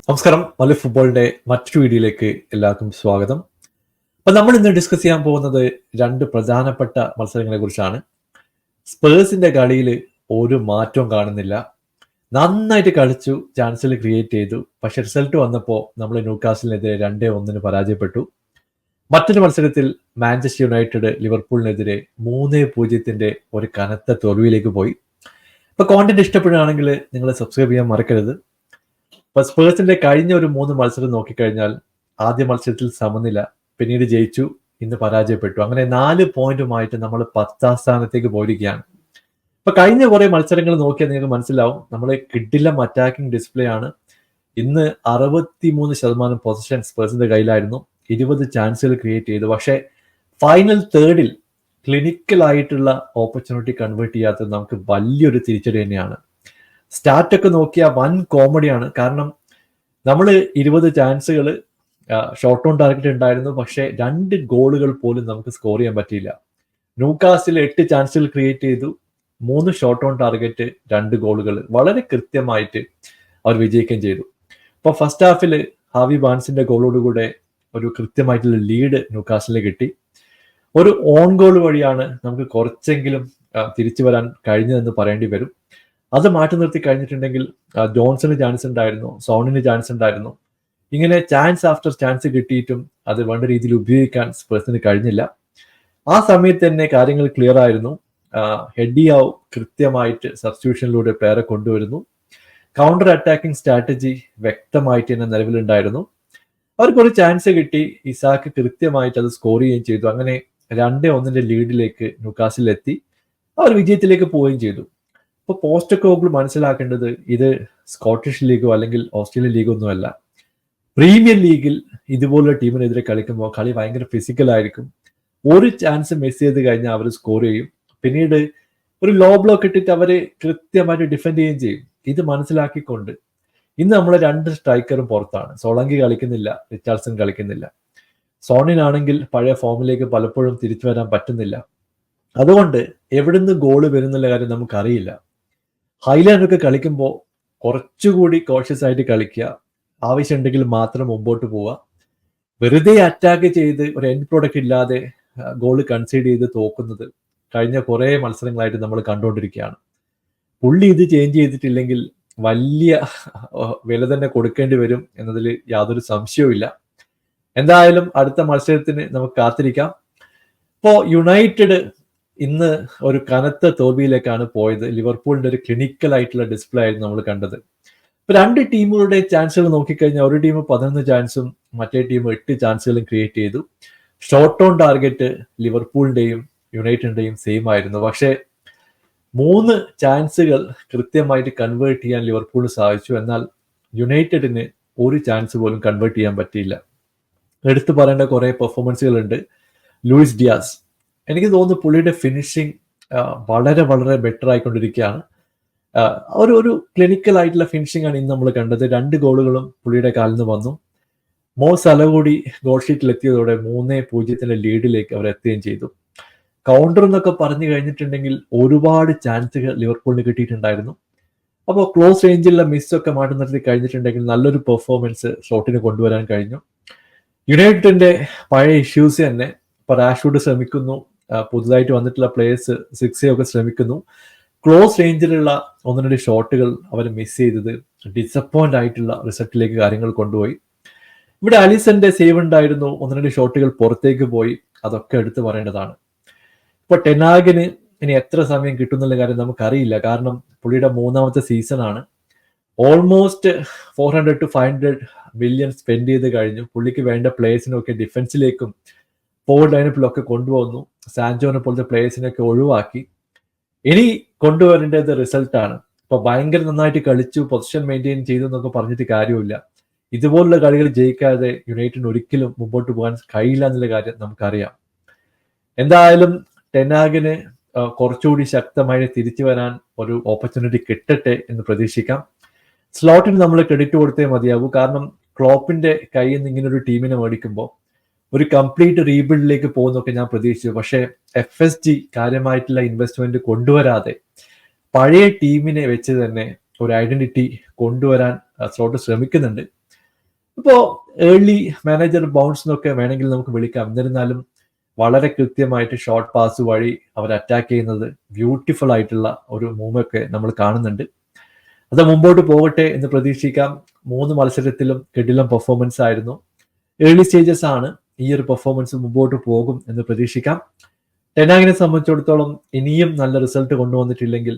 നമസ്കാരം. മല്ലു ഫുട്ബോളിന്റെ മറ്റൊരു വീഡിയോയിലേക്ക് എല്ലാവർക്കും സ്വാഗതം. നമ്മൾ ഇന്ന് ഡിസ്കസ് ചെയ്യാൻ പോകുന്നത് രണ്ട് പ്രധാനപ്പെട്ട മത്സരങ്ങളെ കുറിച്ചാണ്. സ്പേഴ്സിന്റെ കളിയിൽ ഒരു മാറ്റവും കാണുന്നില്ല. നന്നായിട്ട് കളിച്ചു, ചാൻസുകൾ ക്രിയേറ്റ് ചെയ്തു. പക്ഷെ റിസൾട്ട് വന്നപ്പോൾ നമ്മൾ ന്യൂകാസിലിനെതിരെ 2-1 പരാജയപ്പെട്ടു. മറ്റൊരു മത്സരത്തിൽ മാഞ്ചസ്റ്റർ യുണൈറ്റഡ് ലിവർപൂളിനെതിരെ 3-0 ഒരു കനത്ത തോൽവിയിലേക്ക് പോയി. ഇപ്പൊ കോണ്ടന്റ് ഇഷ്ടപ്പെടുകയാണെങ്കിൽ നിങ്ങൾ സബ്സ്ക്രൈബ് ചെയ്യാൻ മറക്കരുത്. ഇപ്പൊ സ്പേഴ്സിന്റെ കഴിഞ്ഞ ഒരു 3 മത്സരം നോക്കിക്കഴിഞ്ഞാൽ ആദ്യ മത്സരത്തിൽ സമനില, പിന്നീട് ജയിച്ചു, ഇന്ന് പരാജയപ്പെട്ടു. അങ്ങനെ 4 പോയിന്റുമായിട്ട് നമ്മൾ 10ാം സ്ഥാനത്തേക്ക് പോയിരിക്കുകയാണ്. ഇപ്പൊ കഴിഞ്ഞ കുറെ മത്സരങ്ങൾ നോക്കിയാൽ നിങ്ങൾക്ക് മനസ്സിലാവും, നമ്മൾ കിഡിലം അറ്റാക്കിംഗ് ഡിസ്പ്ലേ ആണ്. ഇന്ന് 63% പൊസിഷൻ സ്പേഴ്സിന്റെ കയ്യിലായിരുന്നു. 20 ചാൻസുകൾ ക്രിയേറ്റ് ചെയ്തു. പക്ഷേ ഫൈനൽ തേർഡിൽ ക്ലിനിക്കൽ ആയിട്ടുള്ള ഓപ്പർച്യൂണിറ്റി കൺവേർട്ട് ചെയ്യാത്തത് നമുക്ക് വലിയൊരു തിരിച്ചടി തന്നെയാണ്. സ്റ്റാറ്റ് ഒക്കെ നോക്കിയാൽ വൻ കോമഡിയാണ്. കാരണം നമ്മൾ 20 ചാൻസുകൾ ഷോർട്ട് ഓൺ ടാർഗറ്റ് ഉണ്ടായിരുന്നു, പക്ഷേ 2 ഗോളുകൾ പോലും നമുക്ക് സ്കോർ ചെയ്യാൻ പറ്റിയില്ല. ന്യൂകാസിൽ 8 ചാൻസുകൾ ക്രിയേറ്റ് ചെയ്തു, 3 ഷോർട്ട് ഓൺ ടാർഗറ്റ്, 2 ഗോളുകൾ. വളരെ കൃത്യമായിട്ട് അവർ വിജയിക്കുകയും ചെയ്തു. അപ്പോൾ ഫസ്റ്റ് ഹാഫിൽ ഹാവി ബാൻസിന്റെ ഗോളോടുകൂടെ ഒരു കൃത്യമായിട്ടുള്ള ലീഡ് ന്യൂകാസിലെ കിട്ടി. ഒരു ഓൺ ഗോൾ വഴിയാണ് നമുക്ക് കുറച്ചെങ്കിലും തിരിച്ചു വരാൻ കഴിഞ്ഞതെന്ന് പറയേണ്ടി വരും. അത് മാറ്റി നിർത്തി കഴിഞ്ഞിട്ടുണ്ടെങ്കിൽ ജോൺസന് ചാൻസ് ഉണ്ടായിരുന്നു, സോണിന് ചാൻസ് ഉണ്ടായിരുന്നു. ഇങ്ങനെ ചാൻസ് ആഫ്റ്റർ ചാൻസ് കിട്ടിയിട്ടും അത് വേണ്ട രീതിയിൽ ഉപയോഗിക്കാൻ സ്പേഴ്സിന് കഴിഞ്ഞില്ല. ആ സമയത്ത് തന്നെ കാര്യങ്ങൾ ക്ലിയർ ആയിരുന്നു. ഹെഡിയാവ് കൃത്യമായിട്ട് സബ്സ്റ്റിറ്റ്യൂഷനിലൂടെ പ്ലെയറെ കൊണ്ടുവരുന്നു. കൗണ്ടർ അറ്റാക്കിംഗ് സ്ട്രാറ്റജി വ്യക്തമായിട്ട് തന്നെ നിലവിലുണ്ടായിരുന്നു. അവർക്ക് ഒരു ചാൻസ് കിട്ടി, ഇസാക്ക് കൃത്യമായിട്ട് അത് സ്കോർ ചെയ്യുകയും ചെയ്തു. അങ്ങനെ 2-1 ലീഡിലേക്ക് ന്യൂകാസിൽ എത്തി. അവർ വിജയത്തിലേക്ക് പോവുകയും ചെയ്തു. ഇപ്പോൾ പോസ്റ്റക്കോഗ്ലു മനസ്സിലാക്കേണ്ടത് ഇത് സ്കോട്ടിഷ് ലീഗോ അല്ലെങ്കിൽ ഓസ്ട്രേലിയൻ ലീഗോ ഒന്നുമല്ല. പ്രീമിയർ ലീഗിൽ ഇതുപോലുള്ള ടീമിനെതിരെ കളിക്കുമ്പോൾ കളി ഭയങ്കര ഫിസിക്കൽ ആയിരിക്കും. ഒരു ചാൻസ് മിസ് ചെയ്ത് കഴിഞ്ഞാൽ അവർ സ്കോർ ചെയ്യും. പിന്നീട് ഒരു ലോ ബ്ലോക്ക് ഇട്ടിട്ട് അവര് കൃത്യമായിട്ട് ഡിഫെൻഡ് ചെയ്യുകയും ചെയ്യും. ഇത് മനസ്സിലാക്കിക്കൊണ്ട് ഇന്ന് നമ്മളെ 2 സ്ട്രൈക്കറും പുറത്താണ്. സോളങ്കി കളിക്കുന്നില്ല, റിച്ചാർഡ്സൺ കളിക്കുന്നില്ല. സോണിനാണെങ്കിൽ പഴയ ഫോമിലേക്ക് പലപ്പോഴും തിരിച്ചു വരാൻ പറ്റുന്നില്ല. അതുകൊണ്ട് എവിടുന്ന് ഗോള് വരുന്നുള്ള കാര്യം നമുക്കറിയില്ല. ഹൈലാൻഡൊക്കെ കളിക്കുമ്പോൾ കുറച്ചുകൂടി കോഷ്യസ് ആയിട്ട് കളിക്കുക, ആവശ്യമുണ്ടെങ്കിൽ മാത്രം മുമ്പോട്ട് പോവുക. വെറുതെ അറ്റാക്ക് ചെയ്ത് ഒരു എൻഡ് പ്രോഡക്റ്റ് ഇല്ലാതെ ഗോള് കൺസീഡ് ചെയ്ത് തോക്കുന്നത് കഴിഞ്ഞ കുറേ മത്സരങ്ങളായിട്ട് നമ്മൾ കണ്ടുകൊണ്ടിരിക്കുകയാണ്. പുള്ളി ഇത് ചേഞ്ച് ചെയ്തിട്ടില്ലെങ്കിൽ വലിയ വില തന്നെ കൊടുക്കേണ്ടി വരും എന്നതിൽ യാതൊരു സംശയവും. എന്തായാലും അടുത്ത മത്സരത്തിന് നമുക്ക് കാത്തിരിക്കാം. ഇപ്പോൾ യുണൈറ്റഡ് ഇന്ന് ഒരു കനത്ത തോൽവിയിലേക്കാണ് പോയത്. ലിവർപൂളിന്റെ ഒരു ക്ലിനിക്കൽ ആയിട്ടുള്ള ഡിസ്പ്ലേ ആയിരുന്നു നമ്മൾ കണ്ടത്. ഇപ്പൊ 2 ടീമുകളുടെ ചാൻസുകൾ നോക്കിക്കഴിഞ്ഞാൽ ഒരു ടീം 11 ചാൻസും മറ്റേ ടീം 8 ചാൻസുകളും ക്രിയേറ്റ് ചെയ്തു. ഷോർട്ട് ഓൺ ടാർഗറ്റ് ലിവർപൂളിന്റെയും യുണൈറ്റഡിന്റെയും സെയിം ആയിരുന്നു. പക്ഷേ 3 ചാൻസുകൾ കൃത്യമായിട്ട് കൺവേർട്ട് ചെയ്യാൻ ലിവർപൂളിന് സാധിച്ചു. എന്നാൽ യുണൈറ്റഡിന് ഒരു ചാൻസ് പോലും കൺവേർട്ട് ചെയ്യാൻ പറ്റിയില്ല. എടുത്തു പറയേണ്ട കുറെ പെർഫോമൻസുകളുണ്ട്. ലൂയിസ് ഡിയാസ്, എനിക്ക് തോന്നുന്നു പുള്ളിയുടെ ഫിനിഷിങ് വളരെ വളരെ ബെറ്റർ ആയിക്കൊണ്ടിരിക്കുകയാണ്. ഒരു ക്ലിനിക്കൽ ആയിട്ടുള്ള ഫിനിഷിംഗ് ആണ് ഇന്ന് നമ്മൾ കണ്ടത്. 2 ഗോളുകളും പുള്ളിയുടെ കാലിൽ നിന്ന് വന്നു. മോ സല കൂടി ഗോൾ ഷീറ്റിൽ എത്തിയതോടെ 3-0 ലീഡിലേക്ക് അവർ എത്തുകയും ചെയ്തു. കൗണ്ടർ എന്നൊക്കെ പറഞ്ഞു കഴിഞ്ഞിട്ടുണ്ടെങ്കിൽ ഒരുപാട് ചാൻസുകൾ ലിവർപൂളിന് കിട്ടിയിട്ടുണ്ടായിരുന്നു. അപ്പോൾ ക്ലോസ് റേഞ്ചിലുള്ള മിസ്സൊക്കെ മാറ്റി നിർത്തി കഴിഞ്ഞിട്ടുണ്ടെങ്കിൽ നല്ലൊരു പെർഫോമൻസ് ഷോട്ടിന് കൊണ്ടുവരാൻ കഴിഞ്ഞു. യുണൈറ്റഡിന്റെ പഴയ ഇഷ്യൂസ് തന്നെ. ഇപ്പൊ റാഷ്വുഡ് ശ്രമിക്കുന്നു, പുതുതായിട്ട് വന്നിട്ടുള്ള പ്ലേയേഴ്സ് സിക്സയൊക്കെ ശ്രമിക്കുന്നു. ക്ലോസ് റേഞ്ചിലുള്ള 1-2 ഷോട്ടുകൾ അവർ മിസ് ചെയ്തത് ഡിസപ്പോയിന്റ് ആയിട്ടുള്ള റിസൾട്ടിലേക്ക് കാര്യങ്ങൾ കൊണ്ടുപോയി. ഇവിടെ അലിസന്റെ സേവ് ഉണ്ടായിരുന്നു, 1-2 ഷോട്ടുകൾ പുറത്തേക്ക് പോയി. അതൊക്കെ എടുത്തു പറയേണ്ടതാണ്. ഇപ്പൊ ടെനാഗിന് ഇനി എത്ര സമയം കിട്ടുന്നുള്ള കാര്യം നമുക്കറിയില്ല. കാരണം പുള്ളിയുടെ 3ാമത്തെ സീസൺ ആണ്. ഓൾമോസ്റ്റ് 400 to 500 മില്യൺ സ്പെൻഡ് ചെയ്ത് കഴിഞ്ഞു. പുള്ളിക്ക് വേണ്ട പ്ലേയേഴ്സിനൊക്കെ ഡിഫൻസിലേക്കും ഫോർവേഡ് ലൈനപ്പിലൊക്കെ കൊണ്ടുവന്നു. സാൻജോനെ പോലത്തെ പ്ലേയേഴ്സിനൊക്കെ ഒഴിവാക്കി. ഇനി കൊണ്ടുവരേണ്ടത് റിസൾട്ടാണ്. ഇപ്പൊ ഭയങ്കര നന്നായിട്ട് കളിച്ചു, പൊസിഷൻ മെയിൻറ്റെയിൻ ചെയ്തു എന്നൊക്കെ പറഞ്ഞിട്ട് കാര്യമില്ല. ഇതുപോലുള്ള കളികൾ ജയിക്കാതെ യുണൈറ്റഡിന് ഒരിക്കലും മുമ്പോട്ട് പോകാൻ കഴിയില്ല എന്നുള്ള കാര്യം നമുക്കറിയാം. എന്തായാലും ടെനാഗിന് കുറച്ചുകൂടി ശക്തമായി തിരിച്ചു വരാൻ ഒരു ഓപ്പർച്യൂണിറ്റി കിട്ടട്ടെ എന്ന് പ്രതീക്ഷിക്കാം. സ്ലോട്ടിന് നമ്മൾ ക്രെഡിറ്റ് കൊടുത്തേ മതിയാകൂ. കാരണം ക്ലോപ്പിന്റെ കയ്യിൽ നിന്ന് ഇങ്ങനെ ഒരു ടീമിനെ മേടിക്കുമ്പോൾ ഒരു കംപ്ലീറ്റ് റീബിൽഡിലേക്ക് പോകുന്നൊക്കെ ഞാൻ പ്രതീക്ഷിച്ചു. പക്ഷേ FSG കാര്യമായിട്ടുള്ള ഇൻവെസ്റ്റ്മെന്റ് കൊണ്ടുവരാതെ പഴയ ടീമിനെ വെച്ച് തന്നെ ഒരു ഐഡന്റിറ്റി കൊണ്ടുവരാൻ സ്ലോട്ട് ശ്രമിക്കുന്നുണ്ട്. ഇപ്പോൾ ഏർലി മാനേജർ ബൗൺസ് എന്നൊക്കെ വേണമെങ്കിൽ നമുക്ക് വിളിക്കാം. എന്നിരുന്നാലും വളരെ കൃത്യമായിട്ട് ഷോർട്ട് പാസ് വഴി അവർ അറ്റാക്ക് ചെയ്യുന്നത് ബ്യൂട്ടിഫുൾ ആയിട്ടുള്ള ഒരു മൂവൊക്കെ നമ്മൾ കാണുന്നുണ്ട്. അത് മുമ്പോട്ട് പോകട്ടെ എന്ന് പ്രതീക്ഷിക്കാം. 3 മത്സരത്തിലും കിടിലം പെർഫോമൻസ് ആയിരുന്നു. ഏർലി സ്റ്റേജസ് ആണ്, ഈ ഒരു പെർഫോമൻസ് മുമ്പോട്ട് പോകും എന്ന് പ്രതീക്ഷിക്കാം. ടെനാഗിനെ സംബന്ധിച്ചിടത്തോളം ഇനിയും നല്ല റിസൾട്ട് കൊണ്ടുവന്നിട്ടില്ലെങ്കിൽ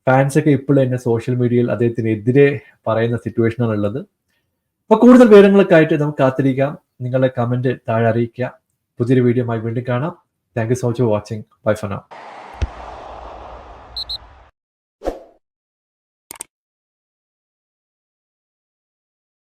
ഫാൻസൊക്കെ ഇപ്പോഴും തന്നെ സോഷ്യൽ മീഡിയയിൽ അദ്ദേഹത്തിനെതിരെ പറയുന്ന സിറ്റുവേഷനാണ് ഉള്ളത്. അപ്പോൾ കൂടുതൽ വിവരങ്ങളൊക്കെ ആയിട്ട് നമുക്ക് കാത്തിരിക്കാം. നിങ്ങളുടെ കമന്റ് താഴെ അറിയിക്കുക. പുതിയൊരു വീഡിയോ ആയി വീണ്ടും കാണാം. Thank you so much for watching. Bye for now.